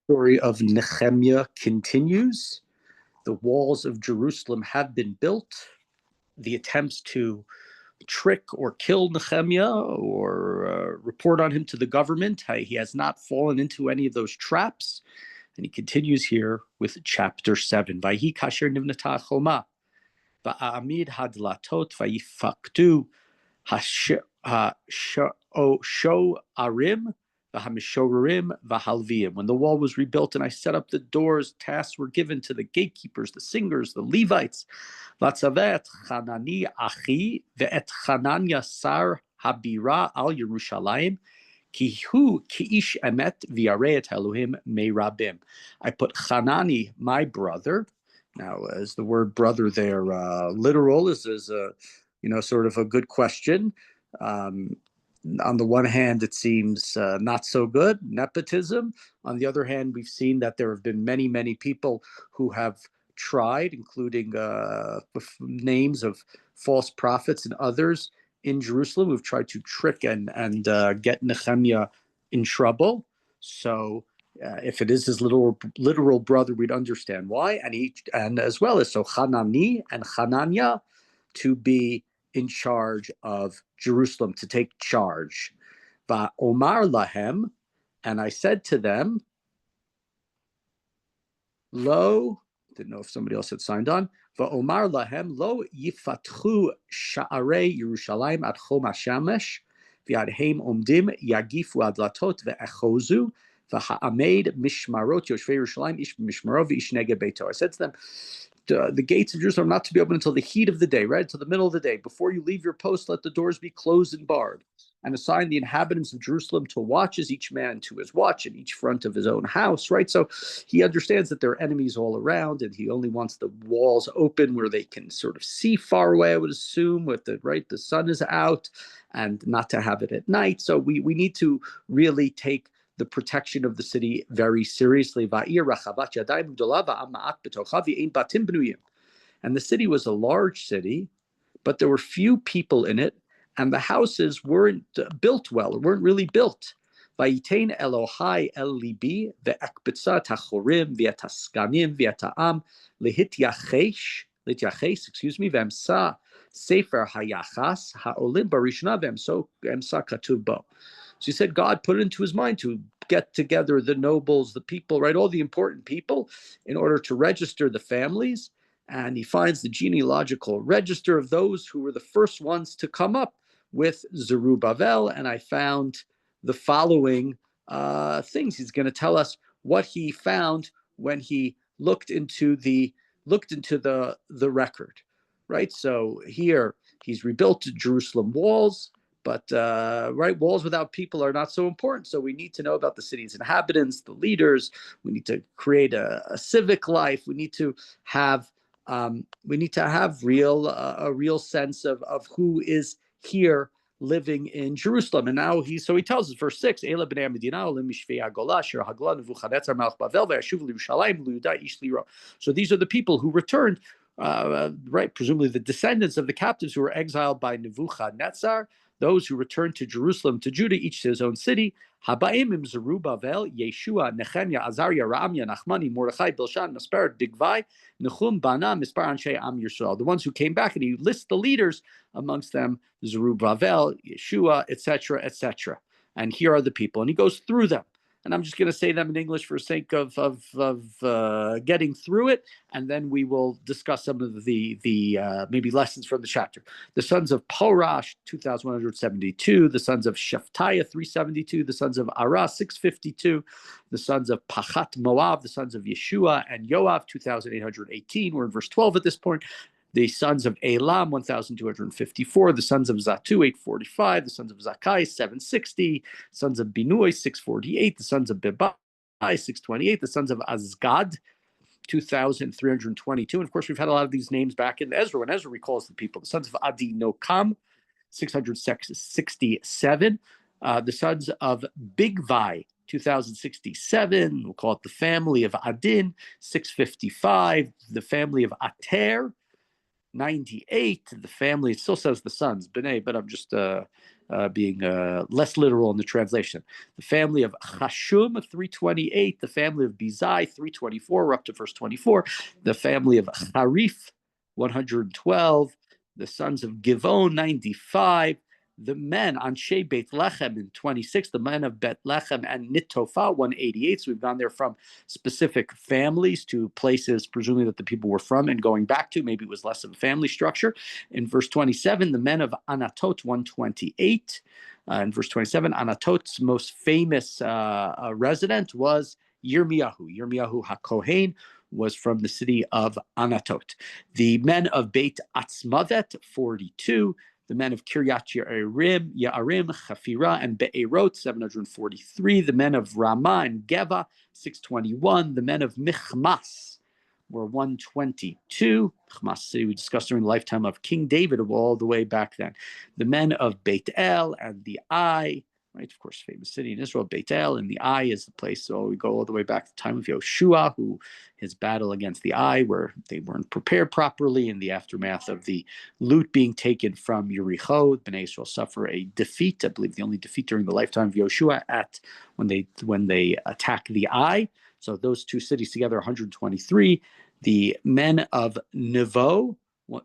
Story of Nechemiah continues. The walls of Jerusalem have been built. The attempts to trick or kill Nechemiah or report on him to the government, he has not fallen into any of those traps. And he continues here with chapter 7. Vayi kasher nivnata choma, va'amid hadlatot vayifaktu ha'sho'arim v'hamishorim v'halviim. When the wall was rebuilt and I set up the doors, tasks were given to the gatekeepers, the singers, the Levites. Vatzavet Chanani achi ve'et Chananya sar habira al Yerushalayim. Kihu kiish emet v'yareet Elohim meirabim. I put Hanani, my brother. Now, is the word brother there literal? Is a sort of a good question. On the one hand, it seems not so good, nepotism. On the other hand, we've seen that there have been many, many people who have tried, including names of false prophets and others in Jerusalem who've tried to trick and get Nehemiah in trouble. So if it is his literal brother, we'd understand why. And as well as so Hanani and Hananya to be in charge of Jerusalem, to take charge. Omar lahem, and I said to them, lo, didn't know if somebody else had signed on, Omar lahem, lo yifatchu sha'arei Yerushalayim ad chom hashamesh, v'adheim omdim yagifu adlatot ve'echozu, v'ha'amed mishmarot yoshvei Yerushalayim ish mishmaro v'ish neged beito. I said to them, the gates of Jerusalem are not to be open until the heat of the day, right? Until the middle of the day. Before you leave your post, let the doors be closed and barred. And assign the inhabitants of Jerusalem to watches, each man to his watch in each front of his own house, right? So he understands that there are enemies all around, and he only wants the walls open where they can sort of see far away, I would assume, with the sun is out, and not to have it at night. So we need to really take the protection of the city very seriously. And the city was a large city, but there were few people in it, and the houses weren't built well, weren't really built. Vayitain Elohai el libi ve'akbitza tachorim v'ataskanim v'ataam lehityachesh, v'emsa sefer hayachas ha'olim barishna v'emsa katuv bo. So he said God put it into his mind to get together the nobles, the people, right, all the important people in order to register the families. And he finds the genealogical register of those who were the first ones to come up with Zerubbabel. And I found the following things. He's going to tell us what he found when he looked into the record, right? So here he's rebuilt the Jerusalem walls. But walls without people are not so important. So we need to know about the city's inhabitants, the leaders. We need to create a civic life. We need to have a real sense of who is here living in Jerusalem. And now he tells us, verse 6, so these are the people who returned, presumably the descendants of the captives who were exiled by Nebuchadnezzar. Those who returned to Jerusalem, to Judah, each to his own city. Habaim Zerubbabel, Yeshua, Nechemiah, Azariah, Ra'amya, Nachmani, Mordechai, Bilshan, Masper, Bigvai, Nechum, Bana, Mispar, Anshe, Am Yisrael. The ones who came back, and he lists the leaders, amongst them Zerubbabel, Yeshua, etc., etc. And here are the people, and he goes through them. And I'm just going to say them in English for sake of getting through it, and then we will discuss some of the maybe lessons from the chapter. The sons of Porash, 2,172. The sons of Shephatiah, 372. The sons of Arah, 652. The sons of Pachat Moab, the sons of Yeshua and Yoav, 2,818. We're in verse 12 at this point. The sons of Elam, 1,254. The sons of Zatu, 845. The sons of Zakai, 760. Sons of Binui, 648. The sons of Bebai, 628. The sons of Azgad, 2,322. And of course, we've had a lot of these names back in Ezra, when Ezra recalls the people. The sons of Adi Nokam, 667. The sons of Bigvai, 2,067. We'll call it the family of Adin, 655. The family of Ater, 98. The family, it still says the sons, B'nai, but I'm just being less literal in the translation. The family of Hashum, 328. The family of Bizai, 324. We're up to verse 24. The family of Harif, 112. The sons of Givon, 95. The men on Shei Beit Lechem in 26, the men of Bet Lechem and Nitofa, 188. So we've gone there from specific families to places, presumably that the people were from and going back to. Maybe it was less of a family structure. In verse 27, the men of Anatot, 128. In verse 27, Anatot's most famous resident was Yirmiyahu. Yirmiyahu HaKohen was from the city of Anatot. The men of Beit Atzmavet, 42. The men of Kiryat Ya'arim, Chafira, and Be'erot, 743. The men of Ramah and Geva, 621. The men of Michmas were 122. Michmas city we discussed during the lifetime of King David all the way back then. The men of Beit El and the Ai, right? Of course, famous city in Israel, Beit El, and the Ai is the place. So we go all the way back to the time of Yoshua, his battle against the Ai, where they weren't prepared properly in the aftermath of the loot being taken from Yericho. Bnei Israel suffer a defeat, I believe the only defeat during the lifetime of Yoshua when they attack the Ai. So those two cities together, 123. The men of Nevo,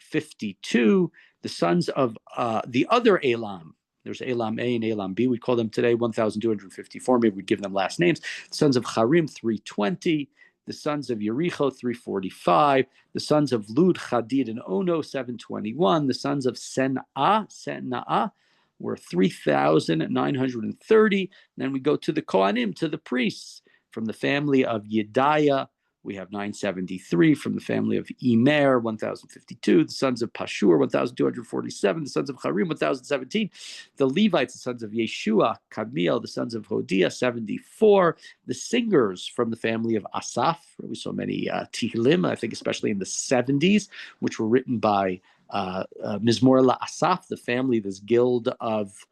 52. The sons of the other Elam. There's Elam A and Elam B. We'd call them today 1,254. Maybe we'd give them last names. The sons of Harim, 320. The sons of Yericho, 345. The sons of Lud, Chadid, and Ono, 721. The sons of Sena'ah were 3,930. Then we go to the Kohanim, to the priests. From the family of Yediah, we have 973. From the family of Imer, 1,052. The sons of Pashur, 1,247. The sons of Harim, 1,017. The Levites, the sons of Yeshua, Kadmiel, the sons of Hodiah, 74. The singers from the family of Asaph. We saw many Tehillim, I think especially in the 70s, which were written by Mizmor LaAsaph, the family, this guild of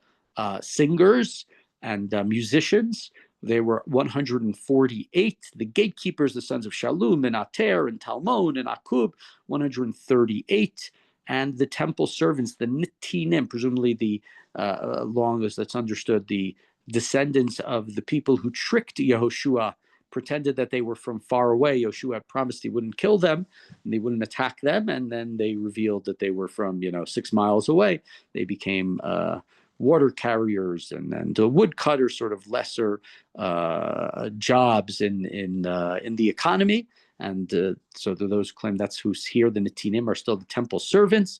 singers and musicians. They were 148. The gatekeepers, the sons of Shalom and Ater and Talmon and Akub, 138. And the temple servants, the Nitinim, presumably the, long as that's understood, the descendants of the people who tricked Yehoshua, pretended that they were from far away. Yehoshua had promised he wouldn't kill them and they wouldn't attack them. And then they revealed that they were from, 6 miles away. They became water carriers and woodcutters, sort of lesser jobs in the economy. And so those claim that's who's here. The Netinim are still the temple servants.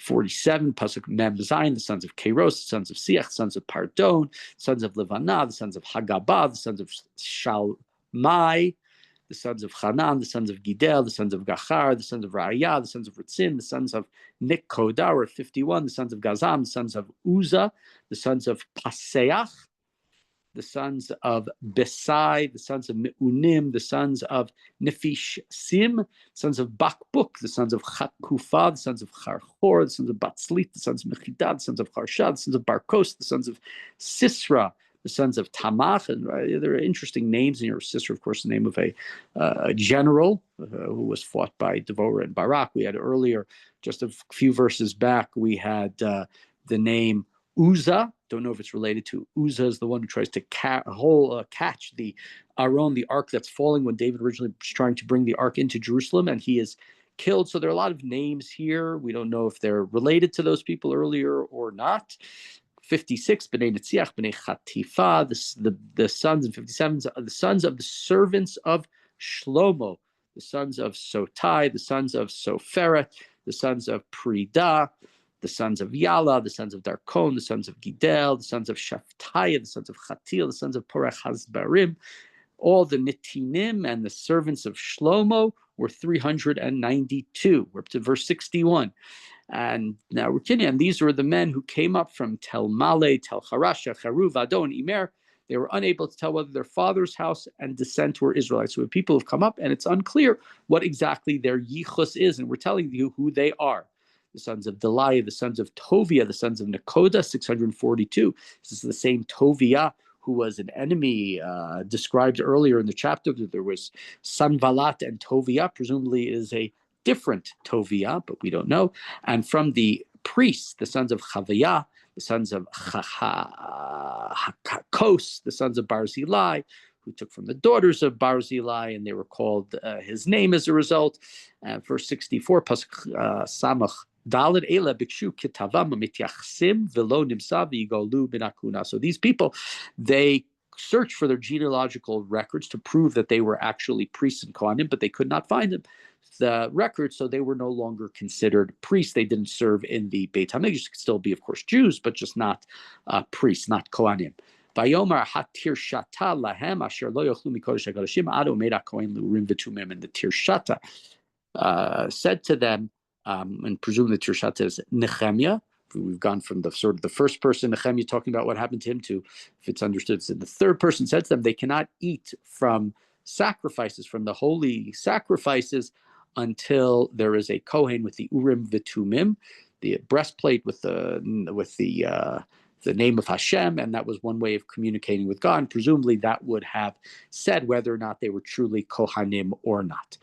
47, Pasuk Mem Zayin, the sons of Keros, the sons of Siach, the sons of Pardon, sons of Levanah, the sons of Hagabah, the sons of Shalmai, the sons of Hanan, the sons of Gidel, the sons of Gachar, the sons of Ra'ayah, the sons of Ritzin, the sons of Nikodar, or 51, the sons of Gazam, the sons of Uzzah, the sons of Paseach, the sons of Besai, the sons of Meunim, the sons of Nefish Sim, sons of Bakbuk, the sons of Chakufa, the sons of Charchor, the sons of Batzlit, the sons of Mechidad, the sons of Harshad, the sons of Barkos, the sons of Sisra, the sons of Tamach. And there are interesting names in here. Sisra, of course, the name of a general who was fought by Devorah and Barak. We had earlier, just a few verses back, we had the name Uzzah. Don't know if it's related to Uzzah is the one who tries to catch the Aron, the ark that's falling when David originally was trying to bring the ark into Jerusalem, and he is killed. So there are a lot of names here. We don't know if they're related to those people earlier or not. 56, B'nai Netziach, B'nai Chatifa, the sons, and 57, the sons of the servants of Shlomo, the sons of Sotai, the sons of Soferet, the sons of Prida, the sons of Yala, the sons of Darkon, the sons of Gidel, the sons of Shaftaiah, the sons of Chatil, the sons of Porach Hazbarim. All the Nitinim and the servants of Shlomo were 392. We're up to verse 61. And now we're kidding. And these were the men who came up from Tel Male, Tel Harasha, Charuv, Adon, Imer. They were unable to tell whether their father's house and descent were Israelites. So people have come up, and it's unclear what exactly their yichus is. And we're telling you who they are. The sons of Deliah, the sons of Tovia, the sons of Nekoda, 642. This is the same Tovia who was an enemy described earlier in the chapter. There was Sanballat and Tovia, presumably is a different Tovia, but we don't know. And from the priests, the sons of Chavayah, the sons of Hakos, the sons of Barzillai, who took from the daughters of Barzillai, and they were called his name as a result. Verse 64, Pasuk Samach Dalet Ela Bikshu Kitavam Mityachsim Velo Nimsa Vigolu Binakuna. So these people, they searched for their genealogical records to prove that they were actually priests and Kohanim, but they could not find them. The records, so they were no longer considered priests. They didn't serve in the Beit HaMikdash. Could still be, of course, Jews, but just not priests, not Kohanim. Vayomar hatirshata lahem asher lo yochlu mikodesh hagadashim ado meida kohen lurim v'tumim. And the tirshata said to them, and presumably the tirshata is Nechemiah. We've gone from the sort of the first person, Nechemiah, talking about what happened to him, to, if it's understood, so the third person said to them, they cannot eat from sacrifices, from the holy sacrifices, until there is a kohen with the urim v'tumim, the breastplate with the name of Hashem, and that was one way of communicating with God. And presumably that would have said whether or not they were truly Kohanim or not.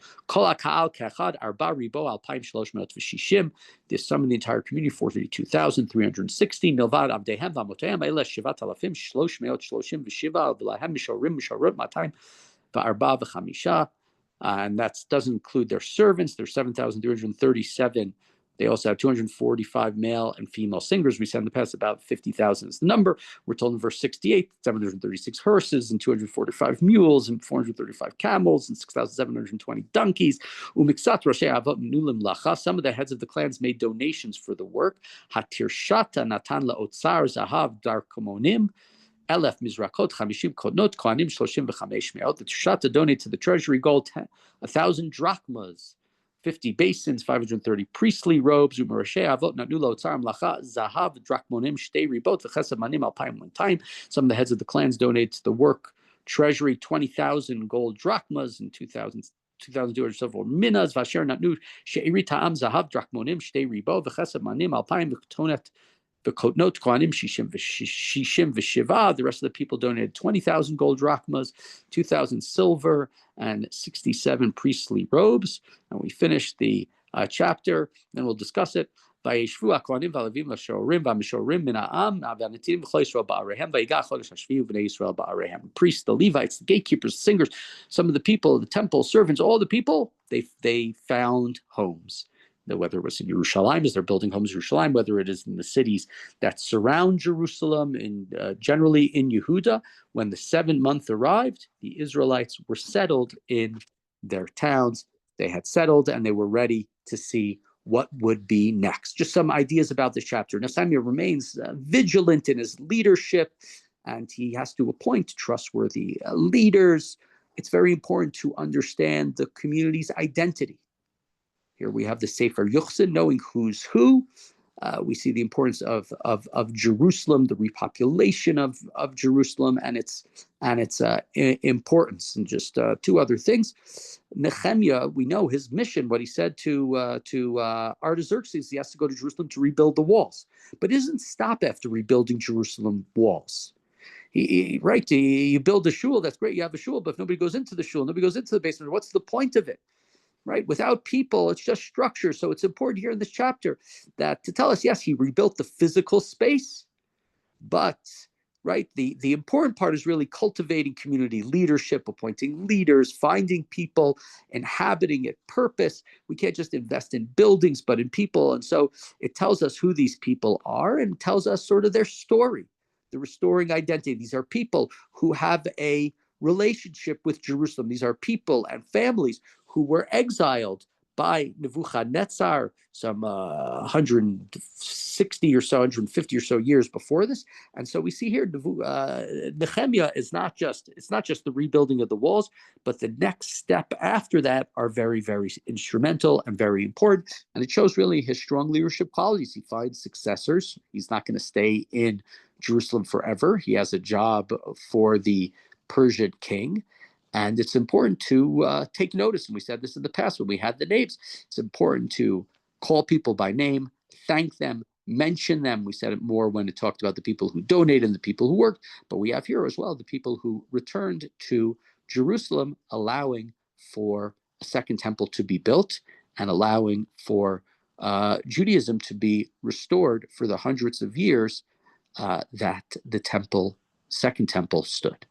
They summoned the entire community, 432,360. Milvad Abdehem Vamotehem Eila Shivat Alafim Shlosh Meot Shloshim V'Shiva V'Lahem Mishorim Mishorot Matayim V'Arba V'Chamisha. And that doesn't include their servants. There's 7,337. They also have 245 male and female singers. We said in the past about 50,000 is the number. We're told in verse 68, 736 horses and 245 mules and 435 camels and 6,720 donkeys. Some of the heads of the clans made donations for the work. Hatirshata natan la'otzar zahav dar komonim. Elef mizrakot chamishim kodnot kohanim shloshim v'chamesh me'ot. The Tirshata donate to the treasury gold 1,000 drachmas, 50 basins, 530 priestly robes. U'merashei avot natnu la'otzar mlacha zahav drachmonim shtei ribot v'chesed manim alpayim 1 time. Some of the heads of the clans donate to the work treasury 20,000 gold drachmas and 2,200 silver minas. Vasher natnu she'iri ta'am zahav drachmonim shtei ribot v'chesed manim alpayim v'tonet. The Kotnot Kohanim Shishim V'Shiva. The rest of the people donated 20,000 gold drachmas, 2,000 silver, and 67 priestly robes. And we finished the chapter, and we'll discuss it. Vayeshvu HaKohanim v'Alevim v'Shorim v'Mishorim min ha'am v'Anitim v'Chol Yisrael ba'arehem v'Yigah Chodesh HaShvi'i v'Bnei Yisrael ba'arehem. Priests, the Levites, the gatekeepers, the singers, some of the people, the temple servants, all the people, they found homes. Whether it was in Yerushalayim, as they're building homes in Yerushalayim, whether it is in the cities that surround Jerusalem, generally in Yehuda, when the 7th month arrived, the Israelites were settled in their towns. They had settled and they were ready to see what would be next. Just some ideas about this chapter. Nechemiah remains vigilant in his leadership, and he has to appoint trustworthy leaders. It's very important to understand the community's identity. Here we have the Sefer Yuchsin, knowing who's who. We see the importance of Jerusalem, the repopulation of Jerusalem, and its importance. And just 2 other things. Nechemiah, we know his mission, what he said to Artaxerxes, he has to go to Jerusalem to rebuild the walls. But it doesn't stop after rebuilding Jerusalem walls. You build a shul, that's great, you have a shul, but if nobody goes into the shul, nobody goes into the basement, what's the point of it? Right? Without people, it's just structure. So it's important here in this chapter that to tell us, yes, he rebuilt the physical space, but the important part is really cultivating community leadership, appointing leaders, finding people, inhabiting it, purpose. We can't just invest in buildings, but in people. And so it tells us who these people are and tells us sort of their story, the restoring identity. These are people who have a relationship with Jerusalem. These are people and families who were exiled by Nebuchadnezzar some 160 or so, 150 or so years before this. And so we see here Nechemiah it's not just the rebuilding of the walls, but the next step after that are very, very instrumental and very important. And it shows really his strong leadership qualities. He finds successors. He's not going to stay in Jerusalem forever. He has a job for the Persian king. And it's important to take notice. And we said this in the past when we had the names. It's important to call people by name, thank them, mention them. We said it more when it talked about the people who donated and the people who worked. But we have here as well the people who returned to Jerusalem, allowing for a second temple to be built and allowing for Judaism to be restored for the hundreds of years that the second temple stood.